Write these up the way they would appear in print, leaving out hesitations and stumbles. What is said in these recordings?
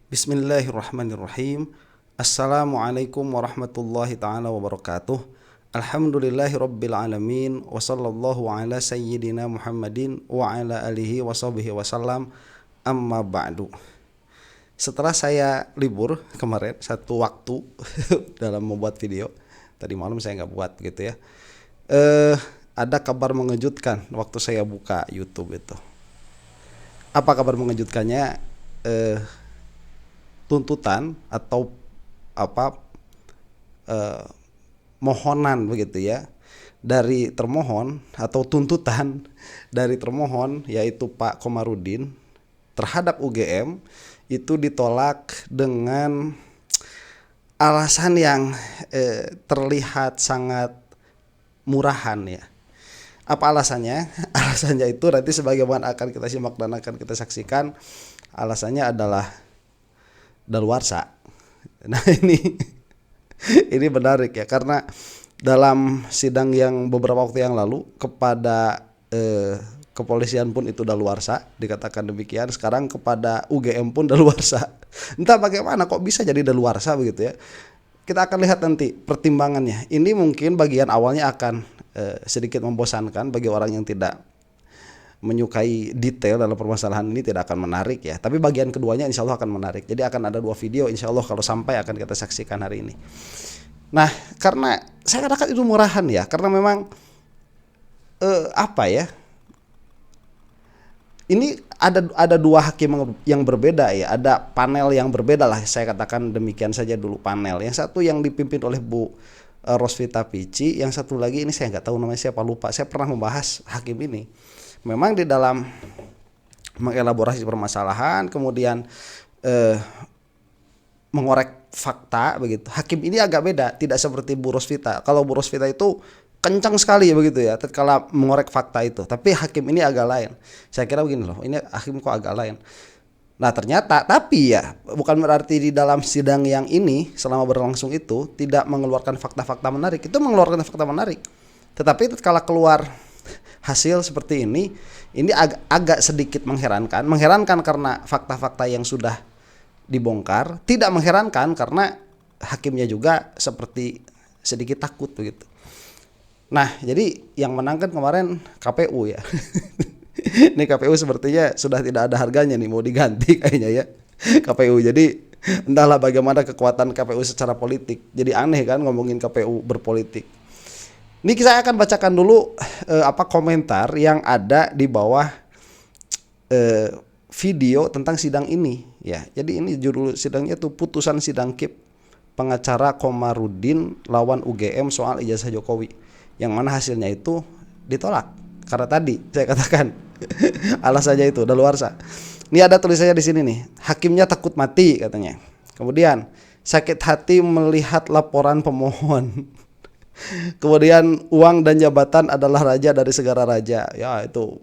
Bismillahirrahmanirrahim. Assalamualaikum warahmatullahi ta'ala wabarakatuh. Alhamdulillahi rabbil alamin. Wa sallallahu ala sayyidina Muhammadin wa ala alihi wa sahbihi wasallam. Amma ba'du. Setelah saya libur kemarin satu waktu dalam membuat video, tadi malam saya nggak buat gitu ya, ada kabar mengejutkan waktu saya buka YouTube itu. Apa kabar mengejutkannya? Tuntutan atau mohonan begitu ya dari termohon, atau tuntutan dari termohon yaitu Pak Komarudin terhadap UGM itu ditolak dengan alasan yang terlihat sangat murahan ya. Apa alasannya? Alasannya itu nanti sebagaimana akan kita simak dan akan kita saksikan. Alasannya adalah daluarsa. Nah ini menarik ya, karena dalam sidang yang beberapa waktu yang lalu kepada kepolisian pun itu daluarsa, dikatakan demikian. Sekarang kepada UGM pun daluarsa. Entah bagaimana kok bisa jadi daluarsa begitu ya. Kita akan lihat nanti pertimbangannya. Ini mungkin bagian awalnya akan sedikit membosankan bagi orang yang tidak menyukai detail dalam permasalahan ini, tidak akan menarik ya. Tapi bagian keduanya insya Allah akan menarik. Jadi akan ada 2 video insya Allah kalau sampai akan kita saksikan hari ini. Nah, karena saya katakan itu murahan ya, karena memang ini ada 2 hakim yang berbeda ya, ada panel yang berbeda lah, saya katakan demikian saja dulu panel. Yang satu yang dipimpin oleh Bu Rosvita Pici, yang satu lagi ini saya nggak tahu namanya siapa, lupa. Saya pernah membahas hakim ini. Memang di dalam mengelaborasi permasalahan, kemudian mengorek fakta begitu. Hakim ini agak beda, tidak seperti Bu Rosvita. Kalau Bu Rosvita itu kencang sekali begitu ya, tatkala mengorek fakta itu. Tapi hakim ini agak lain. Saya kira begini loh, ini hakim kok agak lain. Nah ternyata, tapi ya bukan berarti di dalam sidang yang ini selama berlangsung itu tidak mengeluarkan fakta-fakta menarik. Itu mengeluarkan fakta menarik. Tetapi tatkala keluar hasil seperti ini agak sedikit mengherankan. Mengherankan karena fakta-fakta yang sudah dibongkar, tidak mengherankan karena hakimnya juga seperti sedikit takut begitu. Nah, jadi yang menang kan kemarin KPU ya. Ini KPU sepertinya sudah tidak ada harganya nih, mau diganti kayaknya ya KPU. Jadi entahlah bagaimana kekuatan KPU secara politik. Jadi aneh kan ngomongin KPU berpolitik. Ini saya akan bacakan dulu komentar yang ada di bawah video tentang sidang ini ya. Jadi ini judul sidangnya tuh putusan sidang KIP pengacara Komarudin lawan UGM soal ijazah Jokowi, yang mana hasilnya itu ditolak karena tadi saya katakan alasannya itu daluarsa. Ini ada tulisannya di sini nih, hakimnya takut mati katanya. Kemudian sakit hati melihat laporan pemohon. Kemudian uang dan jabatan adalah raja dari segala raja. Ya itu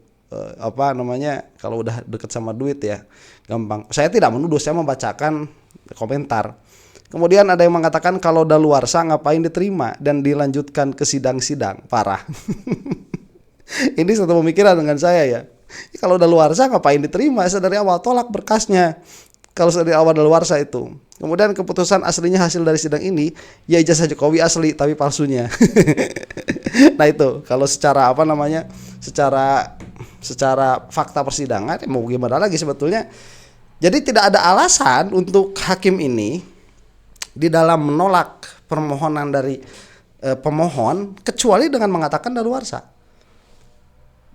kalau udah deket sama duit ya gampang. Saya tidak menuduh, saya membacakan komentar. Kemudian ada yang mengatakan kalau daluarsa ngapain diterima dan dilanjutkan ke sidang-sidang. Parah. Ini satu pemikiran dengan saya ya. Kalau daluarsa ngapain diterima, dari awal tolak berkasnya. Kalau dari awal daluarsa itu. Kemudian keputusan aslinya hasil dari sidang ini ya ijazah Jokowi asli tapi palsunya. Nah itu kalau secara secara fakta persidangan mau gimana lagi sebetulnya. Jadi tidak ada alasan untuk hakim ini di dalam menolak permohonan dari pemohon kecuali dengan mengatakan daluarsa.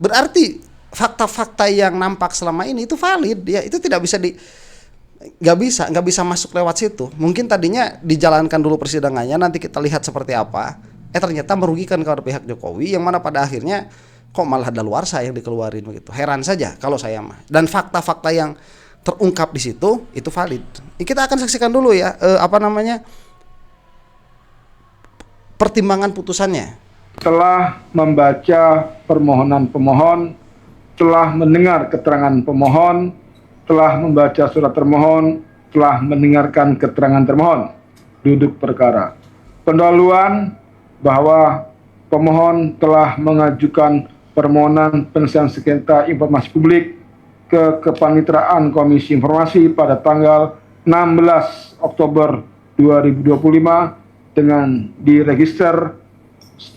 Berarti fakta-fakta yang nampak selama ini itu valid ya, itu tidak bisa nggak bisa masuk lewat situ. Mungkin tadinya dijalankan dulu persidangannya, nanti kita lihat seperti apa. Ternyata merugikan kepada pihak Jokowi, yang mana pada akhirnya kok malah daluarsa yang dikeluarin begitu. Heran saja kalau saya mah. Dan fakta-fakta yang terungkap di situ itu valid. Kita akan saksikan dulu ya pertimbangan putusannya. Telah membaca permohonan pemohon, telah mendengar keterangan pemohon, telah membaca surat termohon, telah mendengarkan keterangan termohon. Duduk perkara. Pendahuluan bahwa pemohon telah mengajukan permohonan penyelesaian sengketa informasi publik ke Kepanitraan Komisi Informasi pada tanggal 16 Oktober 2025 dengan diregister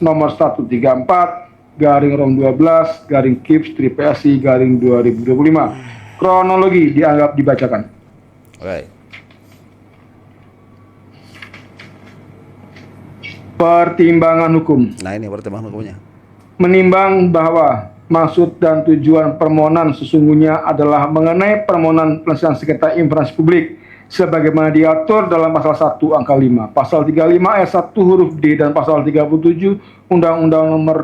nomor 134 garing rom 12 garing KIP PSI garing 2025. Kronologi dianggap dibacakan. Oke. Pertimbangan hukum. Nah, ini pertimbangan hukumnya. Menimbang bahwa maksud dan tujuan permohonan sesungguhnya adalah mengenai permohonan penyelesaian sengketa informasi publik sebagaimana diatur dalam pasal 1 angka 5, pasal 35 ayat 1 huruf D dan pasal 37 Undang-Undang Nomor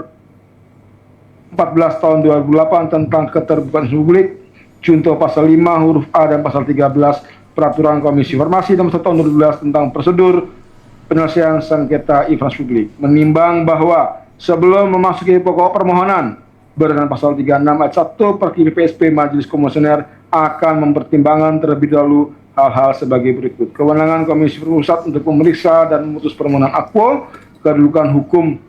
14 tahun 2008 tentang keterbukaan publik, junto pasal 5 huruf A dan pasal 13 Peraturan Komisi Informasi Nomor 1 tahun 2012 tentang prosedur penyelesaian sengketa informasi publik. Menimbang bahwa sebelum memasuki pokok permohonan berdasarkan pasal 36 ayat 1 Perkip PSP, Majelis Komisioner akan mempertimbangkan terlebih dahulu hal-hal sebagai berikut. Kewenangan Komisi Pusat untuk memeriksa dan memutus permohonan akwo, kedudukan hukum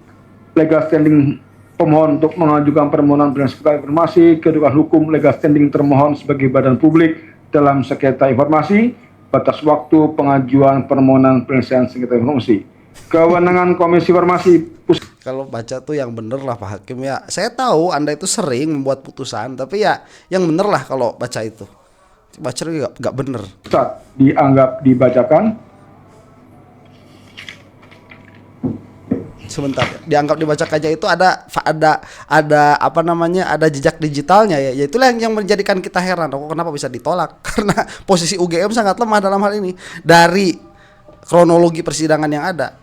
legal standing pemohon untuk mengajukan permohonan penyelesaian informasi, kedudukan hukum legal standing termohon sebagai badan publik dalam sengketa informasi, batas waktu pengajuan permohonan penyelesaian sengketa informasi. Kewenangan Komisi Informasi Pusat. Kalau baca tuh yang bener lah Pak Hakim ya. Saya tahu Anda itu sering membuat putusan, tapi ya yang bener lah kalau baca itu. Baca juga nggak bener. Dianggap dibacakan. Sebentar, dianggap dibacakan aja itu ada apa namanya, ada jejak digitalnya ya. Ya itulah yang menjadikan kita heran. Oh, kenapa bisa ditolak? Karena posisi UGM sangat lemah dalam hal ini dari kronologi persidangan yang ada.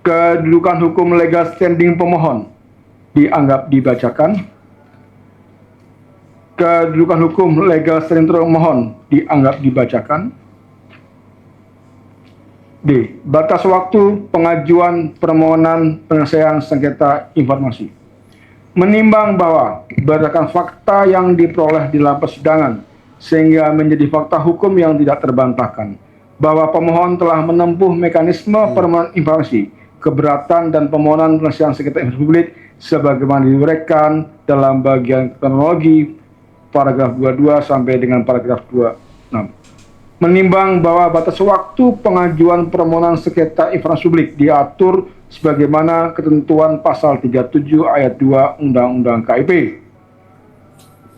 Kedudukan hukum legal standing pemohon dianggap dibacakan. Kedudukan hukum legal standing termohon dianggap dibacakan. D. Batas waktu pengajuan permohonan penyelesaian sengketa informasi. Menimbang bahwa berdasarkan fakta yang diperoleh di dalam persidangan sehingga menjadi fakta hukum yang tidak terbantahkan bahwa pemohon telah menempuh mekanisme permohonan informasi, keberatan dan permohonan penyelesaian sengketa informasi publik sebagaimana diuraikan dalam bagian kronologi paragraf 22 sampai dengan paragraf 26. Menimbang bahwa batas waktu pengajuan permohonan sengketa informasi publik diatur sebagaimana ketentuan pasal 37 ayat 2 Undang-Undang KIP.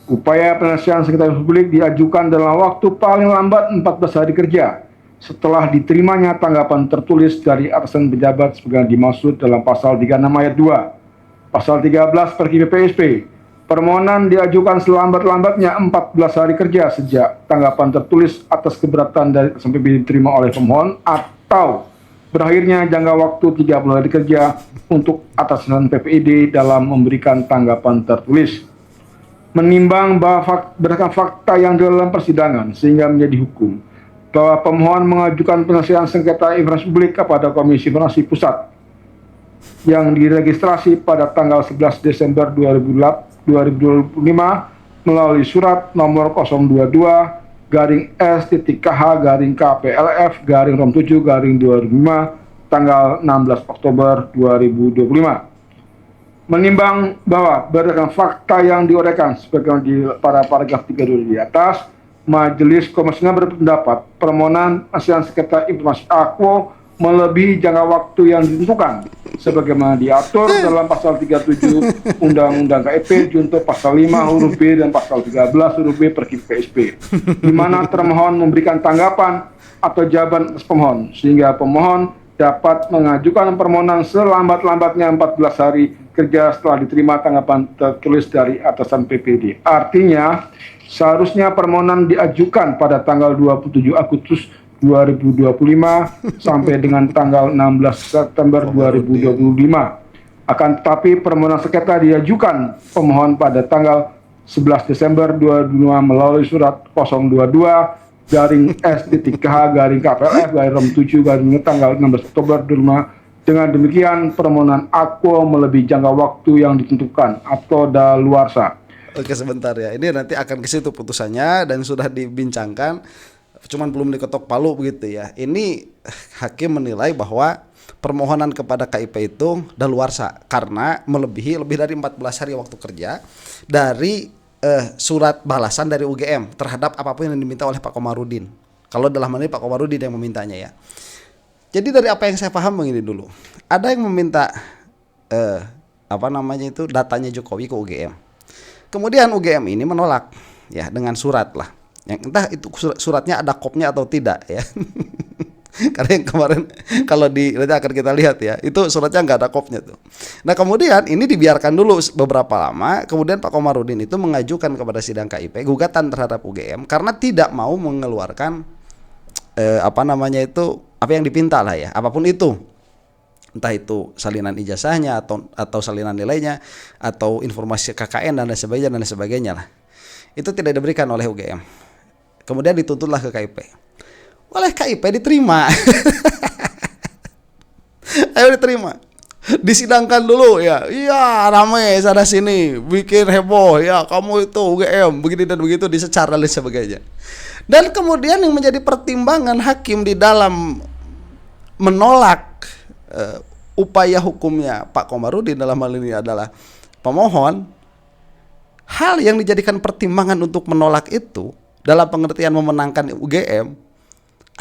Upaya penyelesaian sengketa informasi publik diajukan dalam waktu paling lambat 14 hari kerja setelah diterimanya tanggapan tertulis dari atasan pejabat sebagaimana dimaksud dalam pasal 36 ayat 2. Pasal 13 Perkip PSP. Permohonan diajukan selambat-lambatnya 14 hari kerja sejak tanggapan tertulis atas keberatan dari sampai diterima oleh pemohon atau berakhirnya jangka waktu 30 hari kerja untuk atasan PPID dalam memberikan tanggapan tertulis. Menimbang bahwa berdasarkan fakta yang dalam persidangan sehingga menjadi hukum bahwa pemohon mengajukan penyelesaian sengketa informasi publik kepada Komisi Informasi Pusat yang diregistrasi pada tanggal 11 Desember 2025 melalui surat nomor 022 garing S.KH garing KPLF garing rom 7 garing 2005 tanggal 16 Oktober 2025. Menimbang bahwa berdasarkan fakta yang diuraikan sebagaimana pada paragraf 32 di atas, Majelis Komisioner berpendapat permohonan penyelesaian sengketa informasi akwo melebihi jangka waktu yang ditentukan sebagaimana diatur dalam pasal 37 Undang-Undang KIP junto pasal 5 huruf B dan pasal 13 huruf B Perkip PSP, di mana termohon memberikan tanggapan atau jawaban atas pemohon sehingga pemohon dapat mengajukan permohonan selambat-lambatnya 14 hari kerja setelah diterima tanggapan tertulis dari atasan PPD. Artinya seharusnya permohonan diajukan pada tanggal 27 Agustus 2025 sampai dengan tanggal 16 September 2025. Akan tetapi permohonan sengketa diajukan pemohon pada tanggal 11 Desember 2025 melalui surat 022 garing S.KH garing KPLF garing rom 7 garing tanggal 16 Oktober 2025. Dengan demikian permohonan akwo melebihi jangka waktu yang ditentukan atau daluarsa. Oke, sebentar ya. Ini nanti akan ke situ putusannya dan sudah dibincangkan. Cuman belum diketok palu begitu ya. Ini hakim menilai bahwa permohonan kepada KIP itu daluarsa karena melebihi lebih dari 14 hari waktu kerja dari surat balasan dari UGM terhadap apapun yang diminta oleh Pak Komarudin. Kalau dalam hal ini Pak Komarudin yang memintanya ya. Jadi dari apa yang saya paham begini dulu. Ada yang meminta datanya Jokowi ke UGM. Kemudian UGM ini menolak ya dengan surat lah. Yang entah itu suratnya ada kopnya atau tidak ya. Karena yang kemarin kalau nanti akan kita lihat ya, itu suratnya nggak ada kopnya tuh. Nah kemudian ini dibiarkan dulu beberapa lama. Kemudian Pak Komarudin itu mengajukan kepada sidang KIP gugatan terhadap UGM karena tidak mau mengeluarkan apa yang dipinta lah ya, apapun itu. Entah itu salinan ijazahnya atau salinan nilainya atau informasi KKN dan sebagainya lah. Itu tidak diberikan oleh UGM. Kemudian dituntutlah ke KIP. Oleh KIP diterima. Ayo diterima. Disidangkan dulu ya. Iya, ramai sana sini, bikin heboh ya, kamu itu UGM begini dan begitu, disecar dan sebagainya. Dan kemudian yang menjadi pertimbangan hakim di dalam menolak upaya hukumnya Pak Komarudin dalam hal ini adalah pemohon, hal yang dijadikan pertimbangan untuk menolak itu dalam pengertian memenangkan UGM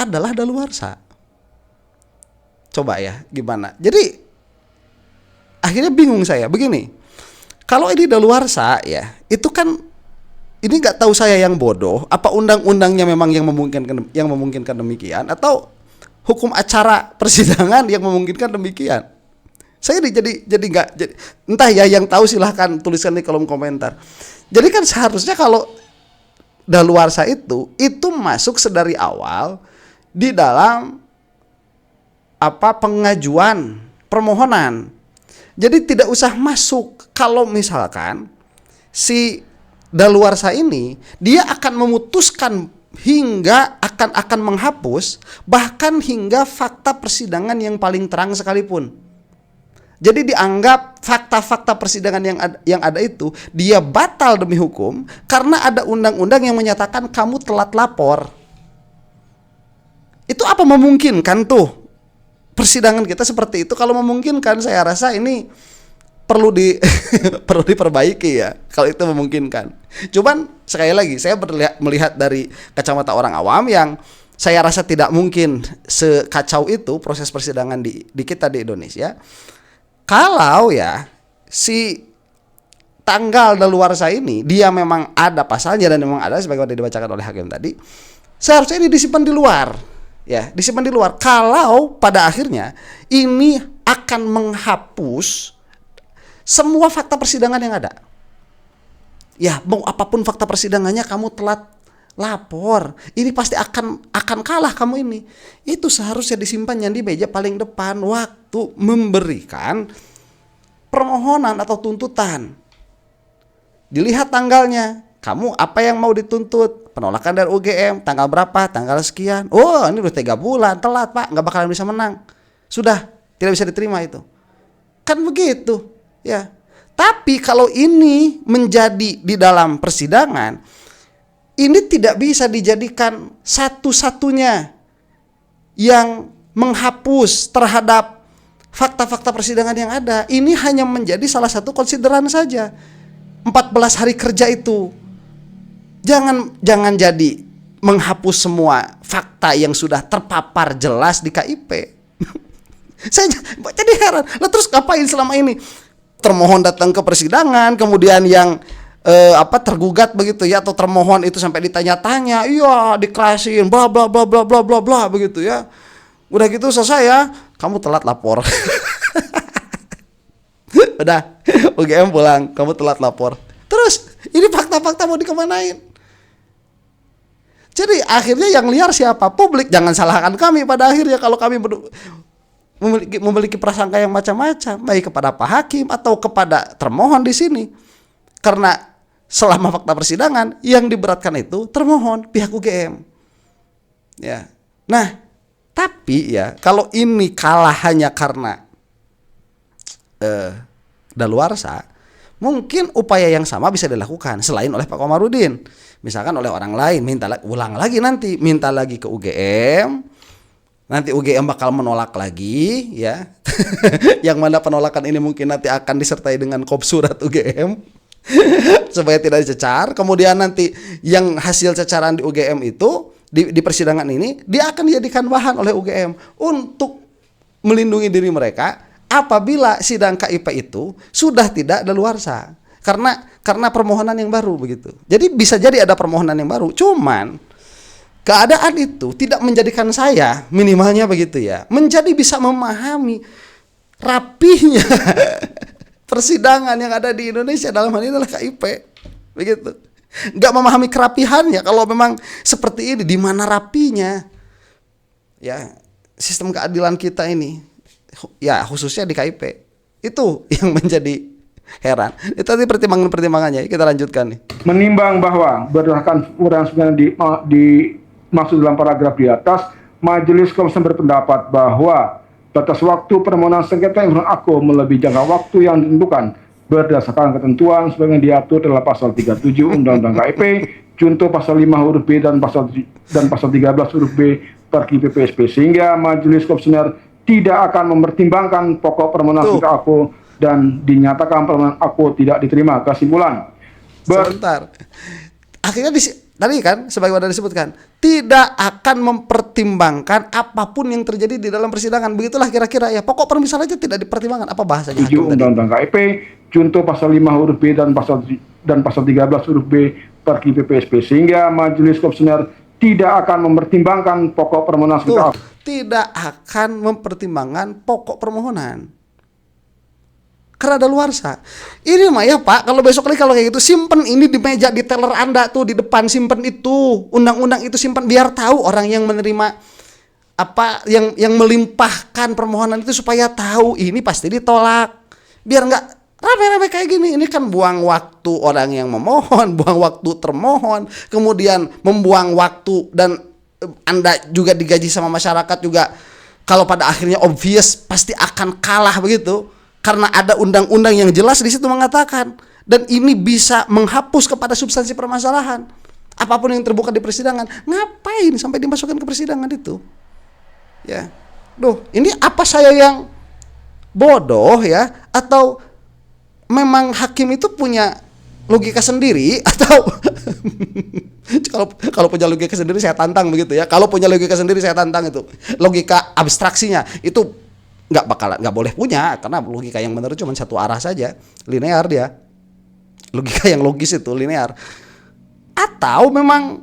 adalah daluarsa. Coba ya, gimana? Jadi akhirnya bingung saya begini. Kalau ini daluarsa ya, itu kan ini nggak tahu saya yang bodoh, apa undang-undangnya memang yang memungkinkan demikian, atau hukum acara persidangan yang memungkinkan demikian. Saya jadi entah ya, yang tahu silahkan tuliskan di kolom komentar. Jadi kan seharusnya kalau daluarsa itu masuk sedari awal di dalam pengajuan permohonan. Jadi tidak usah masuk kalau misalkan si daluarsa ini dia akan memutuskan hingga akan menghapus bahkan hingga fakta persidangan yang paling terang sekalipun. Jadi dianggap fakta-fakta persidangan yang ada itu dia batal demi hukum karena ada undang-undang yang menyatakan kamu telat lapor. Itu apa memungkinkan tuh persidangan kita seperti itu? Kalau memungkinkan saya rasa ini perlu diperbaiki ya kalau itu memungkinkan. Cuman sekali lagi saya melihat dari kacamata orang awam yang saya rasa tidak mungkin sekacau itu proses persidangan di kita di Indonesia. Kalau ya si tanggal daluarsa ini dia memang ada pasalnya dan memang ada sebagaimana dibacakan oleh hakim tadi, seharusnya ini disimpan di luar. Ya, disimpan di luar. Kalau pada akhirnya ini akan menghapus semua fakta persidangan yang ada. Ya, mau apapun fakta persidangannya kamu telat lapor, ini pasti akan kalah kamu ini. Itu seharusnya disimpan yang di meja paling depan waktu memberikan permohonan atau tuntutan. Dilihat tanggalnya. Kamu apa yang mau dituntut? Penolakan dari UGM tanggal berapa? Tanggal sekian. Oh, ini udah 3 bulan telat, Pak. Nggak bakalan bisa menang. Sudah, tidak bisa diterima itu. Kan begitu. Ya. Tapi kalau ini menjadi di dalam persidangan, ini tidak bisa dijadikan satu-satunya yang menghapus terhadap fakta-fakta persidangan yang ada. Ini hanya menjadi salah satu konsideran saja. 14 hari kerja itu jangan jadi menghapus semua fakta yang sudah terpapar jelas di KIP. Saya jadi heran. Lah terus ngapain selama ini? Termohon datang ke persidangan, kemudian yang tergugat begitu ya, atau termohon itu sampai ditanya-tanya, iya dikerasin, bla bla bla bla bla bla bla begitu ya. Udah gitu selesai ya, kamu telat lapor. Udah, UGM pulang, kamu telat lapor. Terus ini fakta-fakta mau dikemanain? Jadi akhirnya yang liar siapa? Publik. Jangan salahkan kami pada akhirnya kalau kami memiliki prasangka yang macam-macam, baik kepada Pak Hakim atau kepada termohon di sini. Karena selama fakta persidangan yang diberatkan itu termohon pihak UGM. Ya. Nah, tapi ya kalau ini kalah hanya karena daluarsa, mungkin upaya yang sama bisa dilakukan selain oleh Pak Komarudin. Misalkan oleh orang lain, ulang lagi nanti, minta lagi ke UGM. Nanti UGM bakal menolak lagi ya. Yang mana penolakan ini mungkin nanti akan disertai dengan kop surat UGM. supaya tidak dicecar. Kemudian nanti yang hasil cecaran di UGM itu di persidangan ini dia akan dijadikan bahan oleh UGM untuk melindungi diri mereka apabila sidang KIP itu sudah tidak daluarsa karena permohonan yang baru begitu. Jadi bisa jadi ada permohonan yang baru, cuman keadaan itu tidak menjadikan saya minimalnya begitu ya menjadi bisa memahami rapihnya persidangan yang ada di Indonesia, dalam hal ini adalah KIP begitu. Nggak memahami kerapihannya. Kalau memang seperti ini, di mana rapinya ya sistem keadilan kita ini, ya khususnya di KIP, itu yang menjadi heran. Itu tadi pertimbangannya. Kita lanjutkan nih. Menimbang bahwa berdasarkan uraian yang dimaksud dalam paragraf di atas, Majelis Kehormatan berpendapat bahwa batas waktu permohonan sengketa informasi aku melebihi jangka waktu yang ditentukan berdasarkan ketentuan sebagaimana diatur dalam pasal 37 Undang-Undang KIP, junto pasal 5 huruf B dan pasal 13 huruf B Perki PPSP, sehingga Majelis Komisioner tidak akan mempertimbangkan pokok permohonan sengketa aku dan dinyatakan permohonan aku tidak diterima. Kesimpulan. Sebentar. Akhirnya tadi kan sebagaimana disebutkan, tidak akan mempertimbangkan apapun yang terjadi di dalam persidangan. Begitulah kira-kira ya. Pokok permisal aja tidak dipertimbangkan. Apa bahasanya? 7 Undang-Undang KIP, junto pasal 5 huruf B dan pasal 13 huruf B Perki PPSP, sehingga Majelis Komisioner tidak akan mempertimbangkan pokok permohonan sengketa. Tidak akan mempertimbangkan pokok permohonan karena daluarsa. Ini mah ya Pak, kalau besok lagi kalau kayak gitu, simpen ini di meja di teller Anda tuh di depan, simpen itu undang-undang itu, simpen biar tahu orang yang menerima apa yang melimpahkan permohonan itu supaya tahu ini pasti ditolak. Biar nggak rame-rame kayak gini. Ini kan buang waktu orang yang memohon, buang waktu termohon, kemudian membuang waktu, dan Anda juga digaji sama masyarakat juga. Kalau pada akhirnya obvious pasti akan kalah begitu. Karena ada undang-undang yang jelas di situ mengatakan, dan ini bisa menghapus kepada substansi permasalahan. Apapun yang terbuka di persidangan, ngapain sampai dimasukkan ke persidangan itu? Ya, ini apa saya yang bodoh ya? Atau memang hakim itu punya logika sendiri? Atau kalau punya logika sendiri saya tantang begitu ya. Kalau punya logika sendiri saya tantang itu. Logika abstraksinya itu nggak boleh punya, karena logika yang benar cuma satu arah saja, linear dia. Logika yang logis itu linear. Atau memang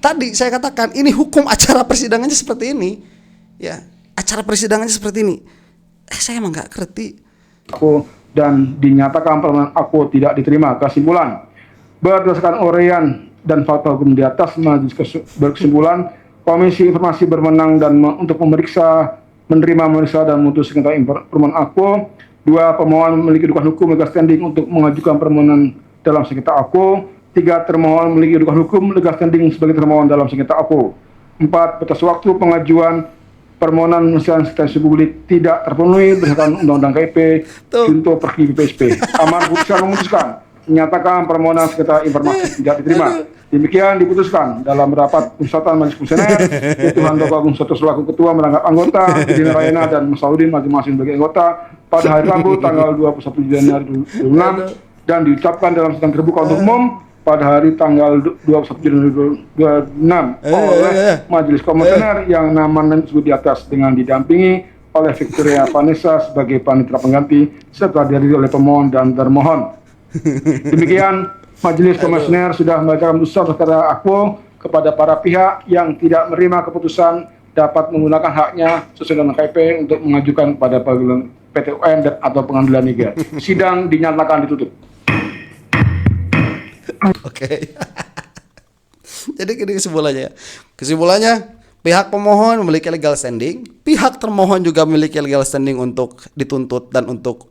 tadi saya katakan ini hukum acara persidangannya seperti ini. Ya, acara persidangannya seperti ini. Saya emang nggak ngerti. Aku dan dinyatakan permohonan aku tidak diterima. Kesimpulan. Berdasarkan uraian dan fakta hukum di atas, Majelis berkesimpulan Komisi Informasi berwenang dan untuk memeriksa, memeriksa dan memutuskan tentang permohonan aku. 2. Pemohon memiliki kedudukan hukum legal standing untuk mengajukan permohonan dalam sengketa aku. 3. Termohon memiliki kedudukan hukum legal standing sebagai termohon dalam sengketa aku. 4. Batas waktu pengajuan permohonan penyelesaian sengketa publik tidak terpenuhi berdasarkan Undang-Undang KIP, junto Perki PPSP. Amar putusan memutuskan menyatakan permohonan sengketa informasi tidak diterima. Demikian diputuskan dalam rapat pemusatan Majelis Komisioner, yaitu Handoko Agung Soto selaku ketua merangkap anggota, Dina Rayana dan Masaudin masing-masing sebagai anggota pada hari Rabu tanggal 21 Januari 2026, dan diucapkan dalam sidang terbuka untuk umum pada hari tanggal 21 Januari 2026 oleh Majelis Komisioner yang namanya disebut di atas, dengan didampingi oleh Victoria Vanessa sebagai panitia pengganti serta dihadiri oleh pemohon dan termohon. Demikian Majelis Komisioner sudah membacakan putusan secara aku kepada para pihak yang tidak menerima keputusan dapat menggunakan haknya sesuai dengan KIP untuk mengajukan pada pengadilan PT UN dan atau pengadilan negeri. Sidang dinyatakan ditutup. Oke. Jadi gini kesimpulannya. Kesimpulannya, pihak pemohon memiliki legal standing, pihak termohon juga memiliki legal standing untuk dituntut dan untuk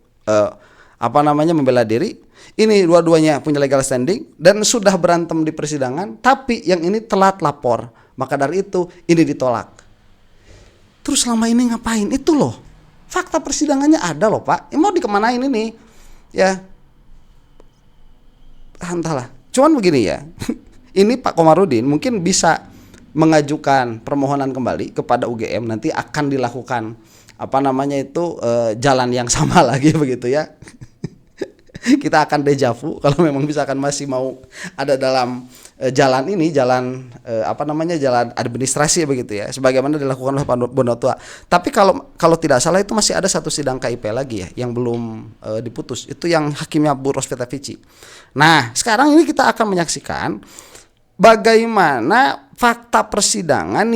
membela diri. Ini dua-duanya punya legal standing dan sudah berantem di persidangan, tapi yang ini telat lapor. Maka dari itu ini ditolak. Terus selama ini ngapain? Itu loh. Fakta persidangannya ada loh, Pak. Mau dikemanain ini? Ya. Entahlah. Cuman begini ya. Ini Pak Komarudin mungkin bisa mengajukan permohonan kembali kepada UGM, nanti akan dilakukan jalan yang sama lagi begitu ya. kita akan dejavu kalau memang misalkan masih mau ada dalam jalan ini, jalan jalan administrasi begitu ya, sebagaimana dilakukan oleh Pak Bonotua. Tapi kalau tidak salah itu masih ada satu sidang KIP lagi ya yang belum diputus. Itu yang hakimnya Bu Rosvita Vici. Nah, sekarang ini kita akan menyaksikan bagaimana fakta persidangan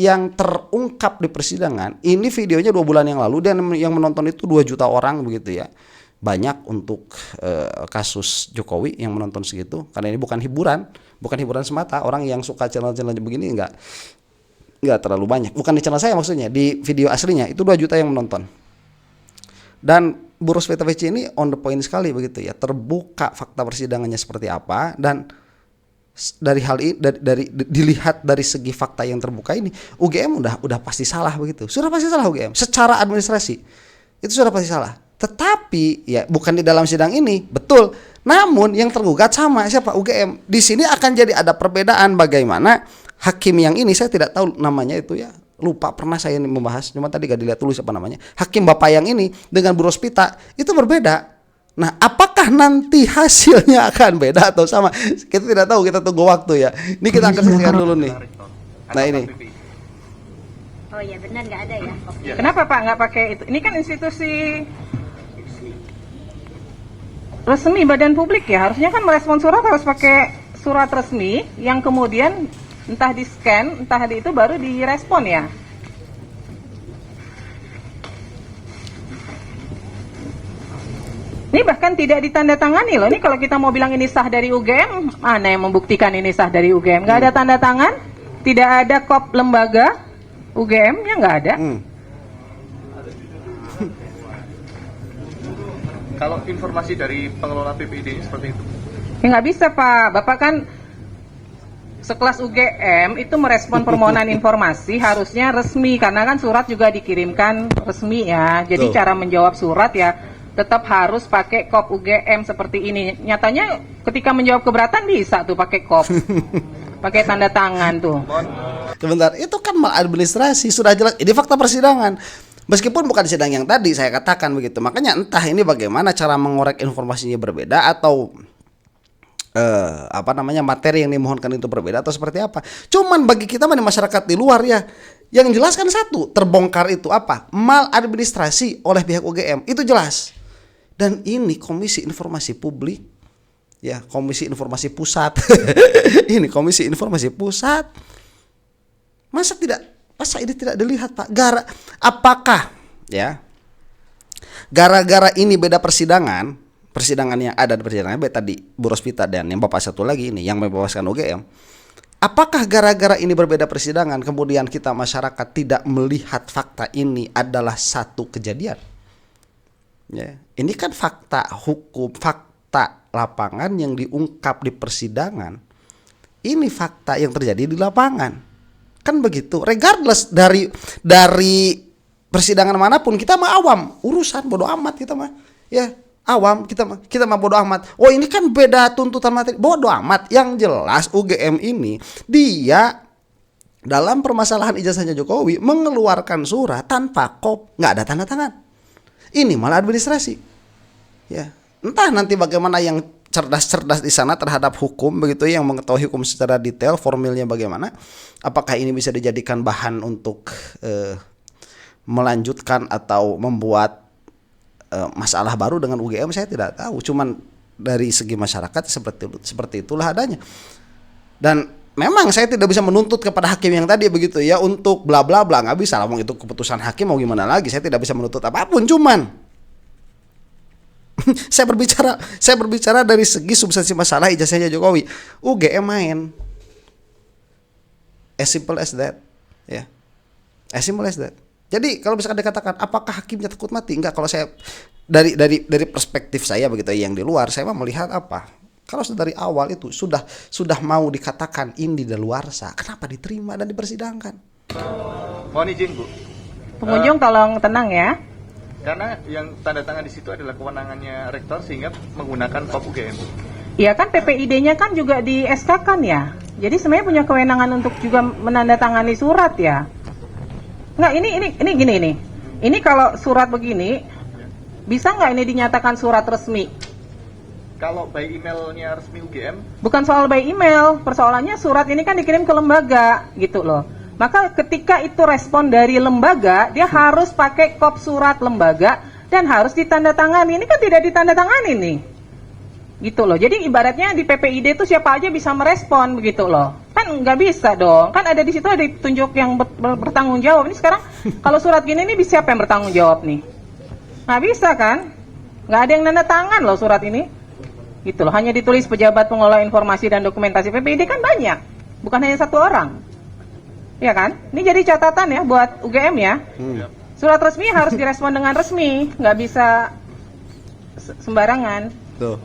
yang terungkap di persidangan. Ini videonya 2 bulan yang lalu dan yang menonton itu 2 juta orang begitu ya. Banyak untuk kasus Jokowi yang menonton segitu, karena ini bukan hiburan semata. Orang yang suka channel-channel begini enggak terlalu banyak. Bukan di channel saya maksudnya, di video aslinya itu 2 juta yang menonton. Dan Bu Rosvita Vici ini on the point sekali begitu ya. Terbuka fakta persidangannya seperti apa, dan dari hal ini dilihat dari segi fakta yang terbuka ini, UGM udah pasti salah begitu. Sudah pasti salah UGM secara administrasi. Itu sudah pasti salah. Tetapi ya bukan di dalam sidang ini, betul. Namun yang tergugat sama siapa? UGM. Di sini akan jadi ada perbedaan bagaimana hakim yang ini, saya tidak tahu namanya itu ya. Lupa, pernah saya membahas, cuma tadi gak dilihat tulis apa namanya. Hakim Bapak yang ini dengan Bu Rosvita itu berbeda. Nah, apakah nanti hasilnya akan beda atau sama? Kita tidak tahu, kita tunggu waktu ya. Ini kita akan saksikan dulu nih. Nah ini. Oh iya benar, nggak ada ya. Kenapa Pak nggak pakai itu? Ini kan institusi resmi badan publik ya. Harusnya kan merespon surat harus pakai surat resmi yang kemudian entah di scan, entah di itu baru direspon ya. Ini bahkan tidak ditandatangani loh. Ini kalau kita mau bilang ini sah dari UGM, mana yang membuktikan ini sah dari UGM? Nggak ada tanda tangan, tidak ada kop lembaga UGM-nya, nggak ada. Kalau informasi dari pengelola PPID ini seperti itu? Ya nggak bisa Pak, Bapak kan sekelas UGM itu merespon permohonan informasi harusnya resmi, karena kan surat juga dikirimkan resmi ya. Jadi cara menjawab surat ya tetap harus pakai kop UGM seperti ini. Nyatanya ketika menjawab keberatan bisa tuh pakai kop, pakai tanda tangan tuh. Sebentar, itu kan maladministrasi, sudah jelas. Ini fakta persidangan. Meskipun bukan sidang yang tadi saya katakan begitu. Makanya entah ini bagaimana cara mengorek informasinya berbeda atau materi yang dimohonkan itu berbeda atau seperti apa. Cuman bagi kita di masyarakat di luar ya, yang jelas kan satu, terbongkar itu apa? Maladministrasi oleh pihak UGM. Itu jelas. Dan ini Komisi Informasi Publik, ya Komisi Informasi Pusat, ini Komisi Informasi Pusat, masa ini tidak dilihat Pak? Apakah ya gara-gara ini beda persidangan yang ada di persidangan tadi Bu Rosvita dan yang Bapak satu lagi ini yang membebaskan UGM, apakah gara-gara ini berbeda persidangan kemudian kita masyarakat tidak melihat fakta ini adalah satu kejadian? Ya, ini kan fakta hukum, fakta lapangan yang diungkap di persidangan. Ini fakta yang terjadi di lapangan. Kan begitu. Regardless dari persidangan manapun, kita mah awam, urusan bodoh amat kita mah. Ya, awam kita mah bodoh amat. Oh, ini kan beda tuntutan materi. Bodoh amat. Yang jelas UGM ini dia dalam permasalahan ijazahnya Jokowi mengeluarkan surat tanpa kop, nggak ada tanda tangan. Ini malah administrasi. Ya, entah nanti bagaimana yang cerdas-cerdas di sana terhadap hukum begitu, yang mengetahui hukum secara detail, formilnya bagaimana. Apakah ini bisa dijadikan bahan untuk melanjutkan atau membuat masalah baru dengan UGM, saya tidak tahu. Cuman dari segi masyarakat seperti itulah adanya. Dan memang saya tidak bisa menuntut kepada hakim yang tadi begitu ya untuk bla bla bla, nggak bisa lah, itu keputusan hakim, mau gimana lagi, saya tidak bisa menuntut apapun. Cuman saya berbicara dari segi substansi masalah ijazahnya Jokowi. UGM main, as simple as that ya, as simple as that. Jadi kalau misalkan dikatakan apakah hakimnya takut mati, enggak. Kalau saya dari perspektif saya begitu yang di luar, saya melihat apa? Kalau dari awal itu sudah mau dikatakan ini daluarsa, kenapa diterima dan dipersidangkan? Mohon izin Bu. Pengunjung tolong tenang ya. Karena yang tanda tangan di situ adalah kewenangannya rektor sehingga menggunakan kop UGM. Iya kan PPID-nya kan juga di SK-kan ya. Jadi sebenarnya punya kewenangan untuk juga menandatangani surat ya. Enggak, ini gini. Ini kalau surat begini Bisa nggak ini dinyatakan surat resmi? Kalau by emailnya resmi UGM, Bukan soal by email, persoalannya surat ini kan dikirim ke lembaga gitu loh. Maka ketika itu respon dari lembaga, dia harus pakai kop surat lembaga dan harus ditandatangani. Ini kan tidak ditandatangani nih. Gitu loh. Jadi ibaratnya di PPID itu siapa aja bisa merespon begitu loh. Kan nggak bisa dong. Kan ada di situ ada ditunjuk yang bertanggung jawab. Ini sekarang kalau surat gini nih siapa yang bertanggung jawab nih? Nggak bisa kan? Nggak ada yang nanda tangan loh surat ini. Gitu loh. Hanya ditulis pejabat pengelola informasi dan dokumentasi PPID kan banyak. Bukan hanya satu orang. Ya kan? Ini jadi catatan ya buat UGM ya. Surat resmi harus direspon dengan resmi. Nggak bisa sembarangan. Tuh.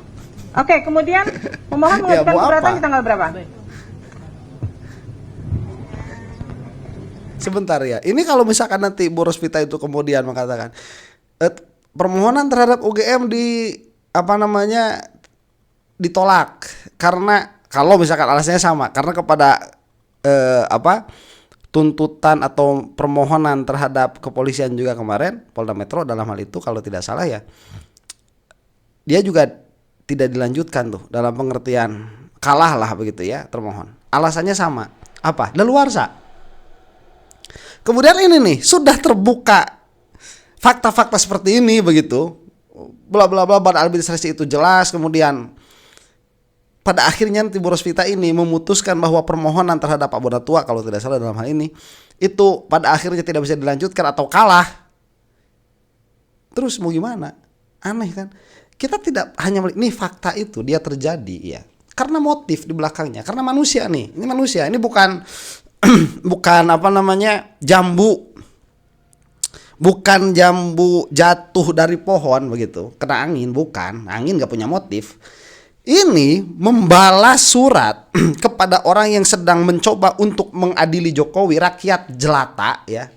Oke, kemudian pemohon Ya, mengajukan mau keberatan apa? di tanggal berapa? Sebentar ya. Ini kalau misalkan nanti Bu Rosvita itu kemudian mengatakan permohonan terhadap UGM ditolak karena kalau misalkan alasannya sama karena kepada tuntutan atau permohonan terhadap kepolisian juga kemarin Polda Metro dalam hal itu kalau tidak salah ya dia juga tidak dilanjutkan tuh dalam pengertian kalah lah begitu ya termohon. Alasannya sama. Apa? Daluarsa. Kemudian ini nih sudah terbuka fakta-fakta seperti ini begitu. Bla bla bla badan administrasi itu jelas kemudian pada akhirnya nanti Bu Rosvita ini memutuskan bahwa permohonan terhadap Pak Bonatua kalau tidak salah dalam hal ini itu pada akhirnya tidak bisa dilanjutkan atau kalah. Terus mau gimana? Aneh kan? Kita tidak hanya ini fakta itu dia terjadi ya. Karena motif di belakangnya, karena manusia nih. Ini manusia, ini bukan bukan jambu. Bukan jambu jatuh dari pohon begitu, kena angin, bukan. Angin enggak punya motif. Ini membalas surat kepada orang yang sedang mencoba untuk mengadili Jokowi, rakyat jelata ya.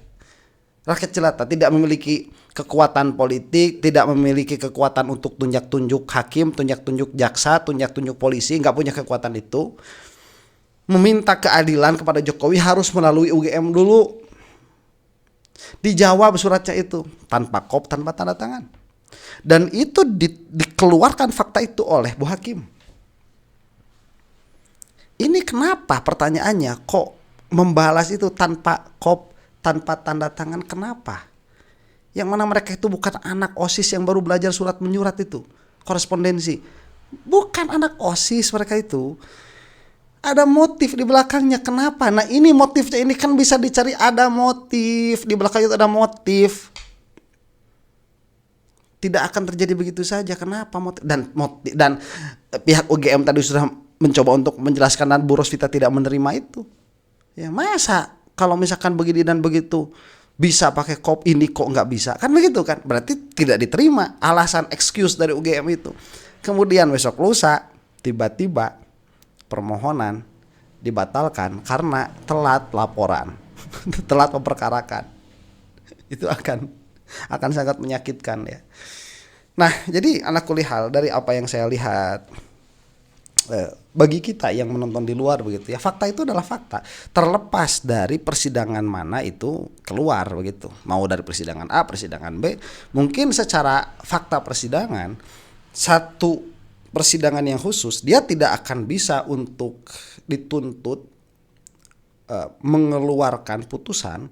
Rakyat jelata tidak memiliki kekuatan politik, tidak memiliki kekuatan untuk tunjuk-tunjuk hakim, tunjuk-tunjuk jaksa, tunjuk-tunjuk polisi, nggak punya kekuatan itu. Meminta keadilan kepada Jokowi harus melalui UGM dulu. Dijawab suratnya itu tanpa kop, tanpa tanda tangan. Dan itu dikeluarkan fakta itu oleh Bu Hakim. Ini kenapa pertanyaannya kok membalas itu tanpa kop, tanpa tanda tangan, kenapa? Yang mana mereka itu bukan anak OSIS yang baru belajar surat menyurat itu, korespondensi. Bukan anak OSIS mereka itu. Ada motif di belakangnya, kenapa? Nah ini motifnya ini kan bisa dicari, ada motif. Di belakang itu ada motif. Tidak akan terjadi begitu saja, kenapa motif? Dan pihak UGM tadi sudah mencoba untuk menjelaskan dan Bu Rosvita tidak menerima itu. Ya masa kalau misalkan begini dan begitu bisa pakai kop, ini kok nggak bisa, kan begitu kan? Berarti tidak diterima alasan excuse dari UGM itu. Kemudian besok lusa tiba-tiba permohonan dibatalkan karena telat laporan, telat memperkarakan. Itu akan sangat menyakitkan ya. Nah jadi anak kulihal dari apa yang saya lihat, bagi kita yang menonton di luar begitu ya, fakta itu adalah fakta terlepas dari persidangan mana itu keluar begitu, mau dari persidangan A, persidangan B. Mungkin secara fakta persidangan satu persidangan yang khusus dia tidak akan bisa untuk dituntut mengeluarkan putusan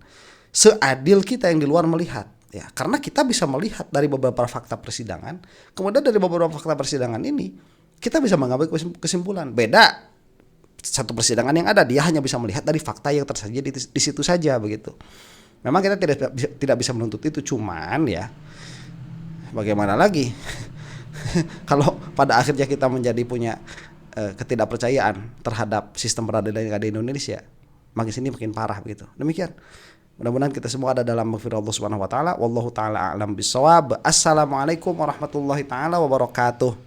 seadil kita yang di luar melihat ya, karena kita bisa melihat dari beberapa fakta persidangan, kemudian dari beberapa fakta persidangan ini kita bisa mengambil kesimpulan. Beda satu persidangan yang ada, dia hanya bisa melihat dari fakta yang tersaji di situ saja begitu. Memang kita tidak bisa menuntut itu, cuman ya bagaimana lagi kalau pada akhirnya kita menjadi punya ketidakpercayaan terhadap sistem peradilan yang ada di Indonesia, makin sini makin parah begitu. Demikian. Mudah-mudahan kita semua ada dalam maghfirah Allah Subhanahu wa taala. Wallahu taala a'lam bissawab. Assalamualaikum warahmatullahi taala wabarakatuh.